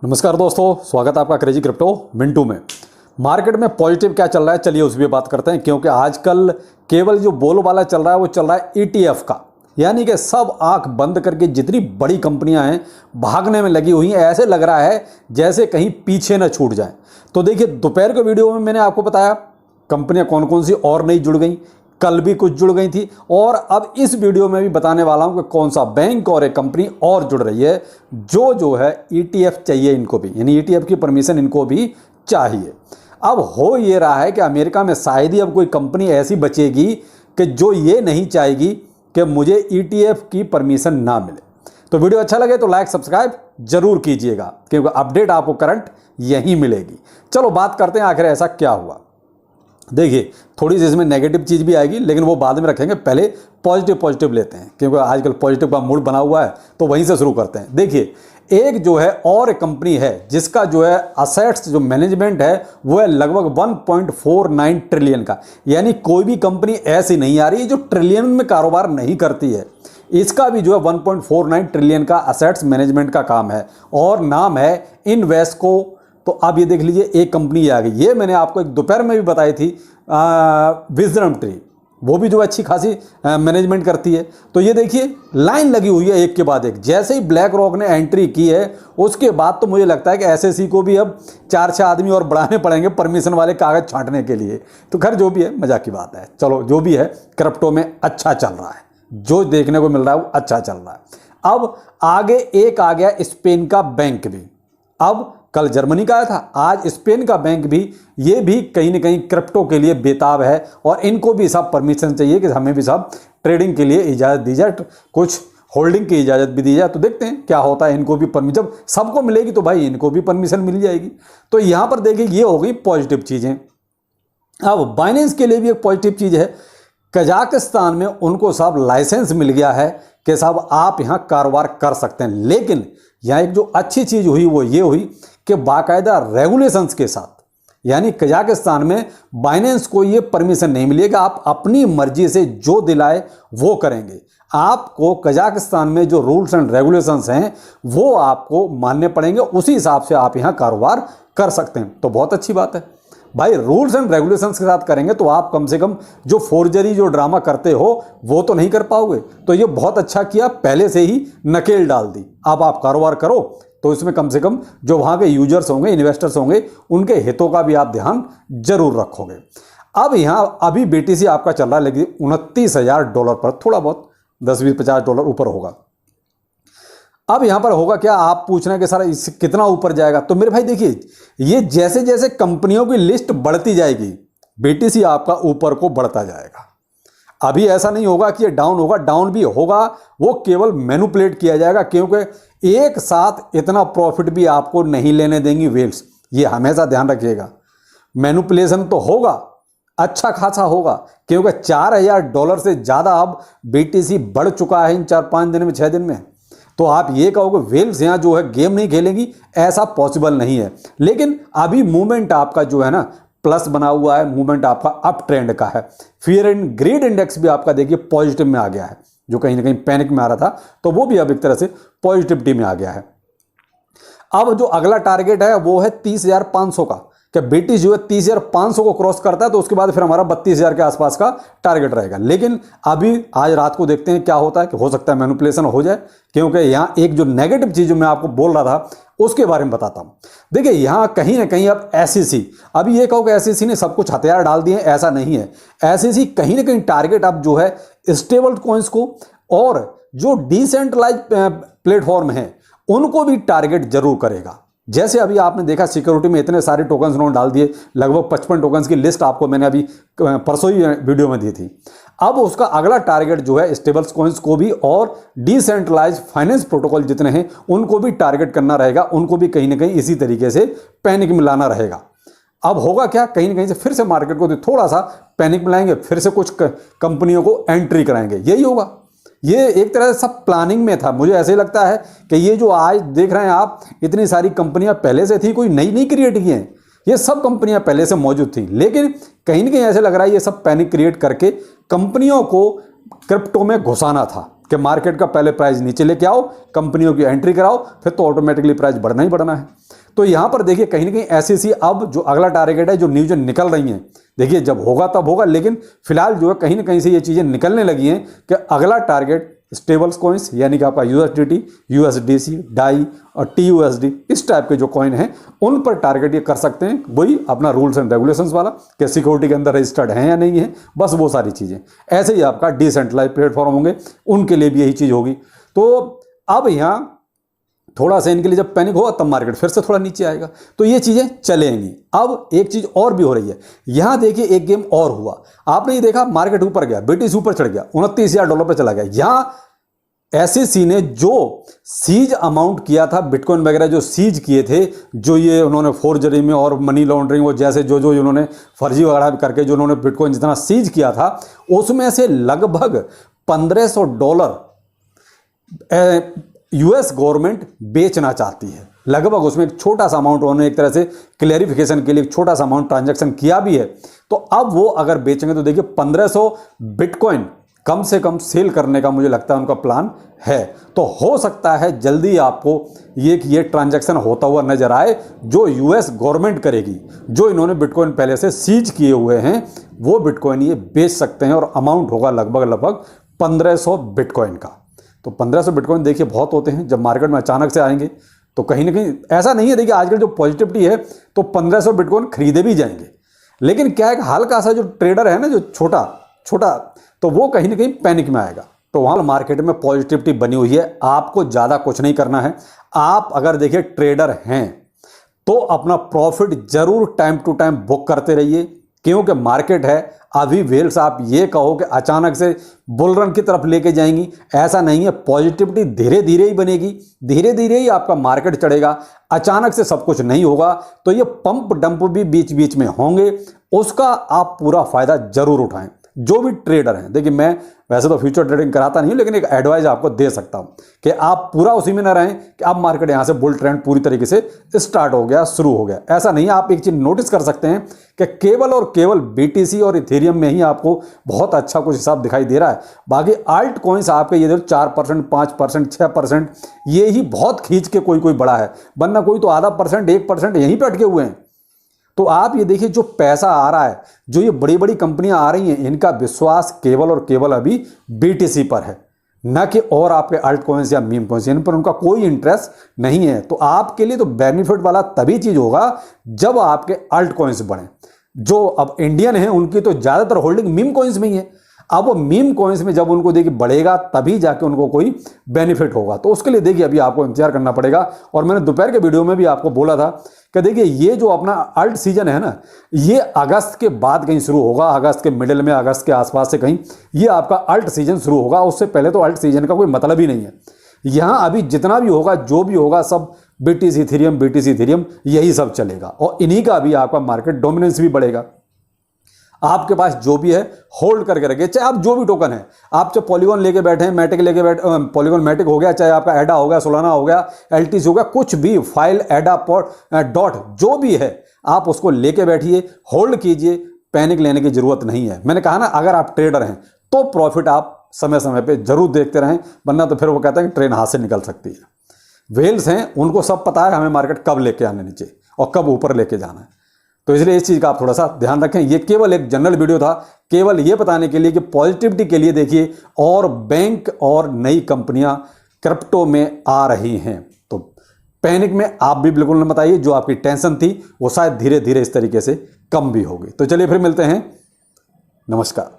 नमस्कार दोस्तों, स्वागत है आपका क्रेजी क्रिप्टो मिंटू में। मार्केट में पॉजिटिव क्या चल रहा है, चलिए उस पर बात करते हैं। क्योंकि आजकल केवल जो बोलबाला चल रहा है वो चल रहा है ईटीएफ का, यानी कि सब आंख बंद करके जितनी बड़ी कंपनियां हैं भागने में लगी हुई हैं। ऐसे लग रहा है जैसे कहीं पीछे न छूट जाए। तो देखिए, दोपहर के वीडियो में मैंने आपको बताया कंपनियां कौन कौन सी और नहीं जुड़ गई, कल भी कुछ जुड़ गई थी, और अब इस वीडियो में भी बताने वाला हूं कि कौन सा बैंक और एक कंपनी और जुड़ रही है जो है ईटीएफ चाहिए इनको भी, यानी ईटीएफ की परमिशन इनको भी चाहिए। अब हो ये रहा है कि अमेरिका में शायद ही अब कोई कंपनी ऐसी बचेगी कि जो ये नहीं चाहेगी कि मुझे ईटीएफ की परमिशन ना मिले। तो वीडियो अच्छा लगे तो लाइक सब्सक्राइब जरूर कीजिएगा, क्योंकि अपडेट आपको करंट यहीं मिलेगी। चलो बात करते हैं आखिर ऐसा क्या हुआ। देखिए, थोड़ी सी इसमें नेगेटिव चीज़ भी आएगी, लेकिन वो बाद में रखेंगे। पहले पॉजिटिव लेते हैं, क्योंकि आजकल पॉजिटिव का मूड बना हुआ है, तो वहीं से शुरू करते हैं। देखिए, एक जो है और एक कंपनी है जिसका जो है असेट्स जो मैनेजमेंट है वो है लगभग 1.49 ट्रिलियन का। यानी कोई भी कंपनी ऐसी नहीं आ रही है जो ट्रिलियन में कारोबार नहीं करती है। इसका भी जो है 1.49 ट्रिलियन का असेट्स मैनेजमेंट का काम है, और नाम है इन्वेस्को। तो अब ये देख लीजिए, एक कंपनी आ गई। ये मैंने आपको एक दोपहर में भी बताई थी, विजडम ट्री, वो भी जो अच्छी खासी मैनेजमेंट करती है। तो ये देखिए, लाइन लगी हुई है एक के बाद एक। जैसे ही ब्लैक रॉक ने एंट्री की है उसके बाद तो मुझे लगता है कि एसएससी को भी अब 4-6 आदमी और बढ़ाने पड़ेंगे परमिशन वाले कागज छांटने के लिए। तो खैर, जो भी है मजाक की बात है। चलो, जो भी है क्रिप्टो में अच्छा चल रहा है, जो देखने को मिल रहा है वो अच्छा चल रहा है। अब आगे एक आ गया स्पेन का बैंक भी। अब कल जर्मनी का आया था, आज स्पेन का बैंक भी, ये भी कहीं ना कहीं क्रिप्टो के लिए बेताब है, और इनको भी सब परमिशन चाहिए कि हमें भी सब ट्रेडिंग के लिए इजाज़त दी जाए, कुछ होल्डिंग की इजाज़त भी दी जाए। तो देखते हैं क्या होता है। इनको भी परमिशन जब सबको मिलेगी तो भाई इनको भी परमिशन मिल जाएगी। तो यहाँ पर देखिए, ये हो गई पॉजिटिव चीज़ें। अब बाइनेंस के लिए भी एक पॉजिटिव चीज़ है। कजाकिस्तान में उनको सब लाइसेंस मिल गया है कि साहब आप यहाँ कारोबार कर सकते हैं। लेकिन यहाँ एक जो अच्छी चीज़ हुई वो ये हुई कि बाकायदा रेगुलेशंस के साथ, यानी कजाकिस्तान में बाइनेंस को ये परमिशन नहीं मिली कि आप अपनी मर्जी से जो दिलाए वो करेंगे। आपको कजाकिस्तान में जो रूल्स एंड रेगुलेशंस हैं वो आपको मानने पड़ेंगे, उसी हिसाब से आप यहाँ कारोबार कर सकते हैं। तो बहुत अच्छी बात है भाई, रूल्स एंड रेगुलेशंस के साथ करेंगे तो आप कम से कम जो फोर्जरी जो ड्रामा करते हो वो तो नहीं कर पाओगे। तो ये बहुत अच्छा किया, पहले से ही नकेल डाल दी। अब आप कारोबार करो तो इसमें कम से कम जो वहाँ के यूजर्स होंगे, इन्वेस्टर्स होंगे, उनके हितों का भी आप ध्यान जरूर रखोगे। अब यहाँ अभी बीटीसी आपका चल रहा है लेकिन $29,000 पर, थोड़ा बहुत 10-20-50 डॉलर ऊपर होगा। अब यहां पर होगा क्या, आप पूछ रहे हैं कि सर इस कितना ऊपर जाएगा। तो मेरे भाई देखिए, ये जैसे जैसे कंपनियों की लिस्ट बढ़ती जाएगी बीटीसी आपका ऊपर को बढ़ता जाएगा। अभी ऐसा नहीं होगा कि ये डाउन होगा, डाउन भी होगा, वो केवल मैनिपुलेट किया जाएगा, क्योंकि एक साथ इतना प्रॉफिट भी आपको नहीं लेने देंगी वेल्स। ये हमेशा ध्यान रखिएगा। मैनिपुलेशन तो होगा, अच्छा खासा होगा, क्योंकि $4,000 से ज़्यादा अब बीटीसी बढ़ चुका है इन 4-5 दिन में, 6 दिन में। तो आप ये कहोगे वेल्स यहाँ जो है गेम नहीं खेलेंगी, ऐसा पॉसिबल नहीं है। लेकिन अभी मूवमेंट आपका जो है ना प्लस बना हुआ है, मूवमेंट आपका अप ट्रेंड का है। फियर एंड ग्रीड इंडेक्स भी आपका देखिए पॉजिटिव में आ गया है, जो कहीं ना कहीं पैनिक में आ रहा था, तो वो भी अब एक तरह से पॉजिटिविटी में आ गया है। अब जो अगला टारगेट है वो है 30,500 का, कि बीटीसी जो है 30,500 को क्रॉस करता है तो उसके बाद फिर हमारा 32,000 के आसपास का टारगेट रहेगा। लेकिन अभी आज रात को देखते हैं क्या होता है, कि हो सकता है मैनिपुलेशन हो जाए, क्योंकि यहाँ एक जो नेगेटिव चीज़ जो मैं आपको बोल रहा था उसके बारे में बताता हूँ। देखिए, यहाँ कहीं ना कहीं अब एसईसी, अभी ये कहो कि एसईसी ने सब कुछ हथियार डाल दिए, ऐसा नहीं है। एसईसी कहीं ना कहीं टारगेट अब जो है स्टेबल कॉइन्स को और जो डिसेंट्रलाइज प्लेटफॉर्म है उनको भी टारगेट जरूर करेगा। जैसे अभी आपने देखा सिक्योरिटी में इतने सारे टोकन्स उन्होंने डाल दिए, लगभग 55 टोकन्स की लिस्ट आपको मैंने अभी परसों ही वीडियो में दी थी। अब उसका अगला टारगेट जो है स्टेबल कॉइन्स को भी और डिसेंट्रलाइज फाइनेंस प्रोटोकॉल जितने हैं उनको भी टारगेट करना रहेगा, उनको भी कहीं ना कहीं इसी तरीके से पैनिक में लाना रहेगा। अब होगा क्या, कहीं ना कहीं से फिर से मार्केट को थोड़ा सा पैनिक में लाएंगे, फिर से कुछ कंपनियों को एंट्री कराएंगे, यही होगा। ये एक तरह से सब प्लानिंग में था। मुझे ऐसे ही लगता है कि ये जो आज देख रहे हैं आप, इतनी सारी कंपनियां पहले से थी, कोई नई नहीं क्रिएट की हैं, ये सब कंपनियां पहले से मौजूद थी। लेकिन कहीं ना कहीं ऐसे लग रहा है ये सब पैनिक क्रिएट करके कंपनियों को क्रिप्टो में घुसाना था, कि मार्केट का पहले प्राइस नीचे लेके आओ, कंपनियों की एंट्री कराओ, फिर तो ऑटोमेटिकली प्राइस बढ़ना ही बढ़ना है। तो यहाँ पर देखिए कहीं ना कहीं SEC अब जो अगला टारगेट है, जो न्यूज निकल रही हैं, देखिए जब होगा तब होगा, लेकिन फिलहाल जो है कहीं ना कहीं से ये चीज़ें निकलने लगी हैं कि अगला टारगेट स्टेबल्स कॉइन्स यानी कि आपका USDT, USDC, डाई और TUSD इस टाइप के जो कॉइन हैं उन पर टारगेट ये कर सकते हैं। वही अपना रूल्स एंड रेगुलेशंस वाला कि सिक्योरिटी के अंदर रजिस्टर्ड हैं या नहीं है, बस वो सारी चीज़ें। ऐसे ही आपका डिसेंट्रलाइज प्लेटफॉर्म होंगे, उनके लिए भी यही चीज़ होगी। तो अब यहाँ थोड़ा सा इनके लिए जब पैनिक होगा तब मार्केट फिर से थोड़ा नीचे आएगा, तो ये चीज़ें चलेंगी। अब एक चीज़ और भी हो रही है, यहाँ देखिए एक गेम और हुआ, आपने ये देखा मार्केट ऊपर गया, BTC ऊपर चढ़ गया, $29,000 पे चला गया। यहाँ SEC ने जो सीज अमाउंट किया था, बिटकॉइन वगैरह जो सीज किए थे, जो ये उन्होंने फोर्जरी में और मनी लॉन्ड्रिंग और जैसे जो जो उन्होंने फर्जी वगैरह करके जो उन्होंने बिटकॉइन जितना सीज किया था, उसमें से लगभग $1,500 US गवर्नमेंट बेचना चाहती है। लगभग उसमें एक छोटा सा अमाउंट उन्होंने एक तरह से क्लैरिफिकेशन के लिए एक छोटा सा अमाउंट ट्रांजैक्शन किया भी है। तो अब वो अगर बेचेंगे तो देखिए 1500 बिटकॉइन कम से कम सेल करने का मुझे लगता है उनका प्लान है। तो हो सकता है जल्दी आपको ये ट्रांजैक्शन होता हुआ नजर आए, जो US गवर्नमेंट करेगी। जो इन्होंने बिटकॉइन पहले से सीज किए हुए हैं वो बिटकॉइन ये बेच सकते हैं, और अमाउंट होगा लगभग 1500 बिटकॉइन का। तो 1500 बिटकॉइन देखिए बहुत होते हैं, जब मार्केट में अचानक से आएंगे तो कहीं ना कहीं ऐसा नहीं है। देखिए आजकल जो पॉजिटिविटी है तो 1500 बिटकॉइन खरीदे भी जाएंगे, लेकिन क्या है हल्का सा जो ट्रेडर है ना, जो छोटा तो वो कहीं ना कहीं पैनिक में आएगा। तो वहाँ मार्केट में पॉजिटिविटी बनी हुई है, आपको ज़्यादा कुछ नहीं करना है। आप अगर देखिए ट्रेडर हैं तो अपना प्रॉफिट जरूर टाइम टू टाइम बुक करते रहिए, क्योंकि मार्केट है अभी वेल्स आप ये कहो कि अचानक से बुल रन की तरफ लेके जाएंगी, ऐसा नहीं है। पॉजिटिविटी धीरे धीरे ही बनेगी, धीरे धीरे ही आपका मार्केट चढ़ेगा, अचानक से सब कुछ नहीं होगा। तो ये पंप डंप भी बीच बीच में होंगे, उसका आप पूरा फायदा जरूर उठाएं। जो भी ट्रेडर हैं, देखिए मैं वैसे तो फ्यूचर ट्रेडिंग कराता नहीं हूं, लेकिन एक एडवाइस आपको दे सकता हूं कि आप पूरा उसी में ना रहें कि अब मार्केट यहां से बुल ट्रेंड पूरी तरीके से स्टार्ट हो गया, शुरू हो गया। ऐसा नहीं है। आप एक चीज नोटिस कर सकते हैं कि केवल और केवल BTC और इथेरियम में ही आपको बहुत अच्छा कुछ हिसाब दिखाई दे रहा है। बाकी आल्ट कॉइन्स आपके ये 4%, 5%, 6% ये ही बहुत खींच के कोई बड़ा है, वरना कोई तो आधा %, 1% यहीं पे अटके हुए हैं। तो आप ये देखिए जो पैसा आ रहा है, जो ये बड़ी बड़ी कंपनियां आ रही हैं, इनका विश्वास केवल और केवल अभी BTC पर है, न कि और आपके अल्ट कॉइन्स या मीम कॉइन्स, इन पर उनका कोई इंटरेस्ट नहीं है। तो आपके लिए तो बेनिफिट वाला तभी चीज होगा जब आपके अल्ट कॉइन्स बढ़े। जो अब इंडियन हैं उनकी तो ज्यादातर होल्डिंग मीम कॉइन्स में ही है। अब वो मीम कॉइन्स में जब उनको देखिए बढ़ेगा तभी जाके उनको कोई बेनिफिट होगा। तो उसके लिए देखिए अभी आपको इंतजार करना पड़ेगा। और मैंने दोपहर के वीडियो में भी आपको बोला था कि देखिए ये जो अपना अल्ट सीजन है ना, ये अगस्त के बाद कहीं शुरू होगा, अगस्त के मिडिल में, अगस्त के आसपास से कहीं ये आपका अल्ट सीजन शुरू होगा। उससे पहले तो अल्ट सीजन का कोई मतलब ही नहीं है। यहाँ अभी जितना भी होगा, जो भी होगा, सब BTC इथेरियम यही सब चलेगा, और इन्हीं का भी आपका मार्केट डोमिनेंस भी बढ़ेगा। आपके पास जो भी है होल्ड करके रखिए, चाहे आप जो भी टोकन है, आप चाहे पॉलीगॉन लेके बैठे हैं, मैटिक लेके बैठे, पॉलीगॉन मैटिक हो गया, चाहे आपका एडा हो गया, सोलाना हो गया, LTC हो गया, कुछ भी फाइल एडा डॉट जो भी है, आप उसको लेके बैठिए, होल्ड कीजिए। पैनिक लेने की जरूरत नहीं है। मैंने कहा ना, अगर आप ट्रेडर हैं तो प्रॉफिट आप समय समय पे जरूर देखते रहें, वरना तो फिर वो कहते हैं कि ट्रेन हाथ से निकल सकती है। वेल्स हैं, उनको सब पता है हमें मार्केट कब लेके आने नीचे और कब ऊपर लेके जाना है। तो इसलिए इस चीज़ का आप थोड़ा सा ध्यान रखें। ये केवल एक जनरल वीडियो था, केवल ये बताने के लिए कि पॉजिटिविटी के लिए देखिए, और बैंक और नई कंपनियां क्रिप्टो में आ रही हैं। तो पैनिक में आप भी बिल्कुल न बताइए, जो आपकी टेंशन थी वो शायद धीरे धीरे इस तरीके से कम भी होगी। तो चलिए फिर मिलते हैं, नमस्कार।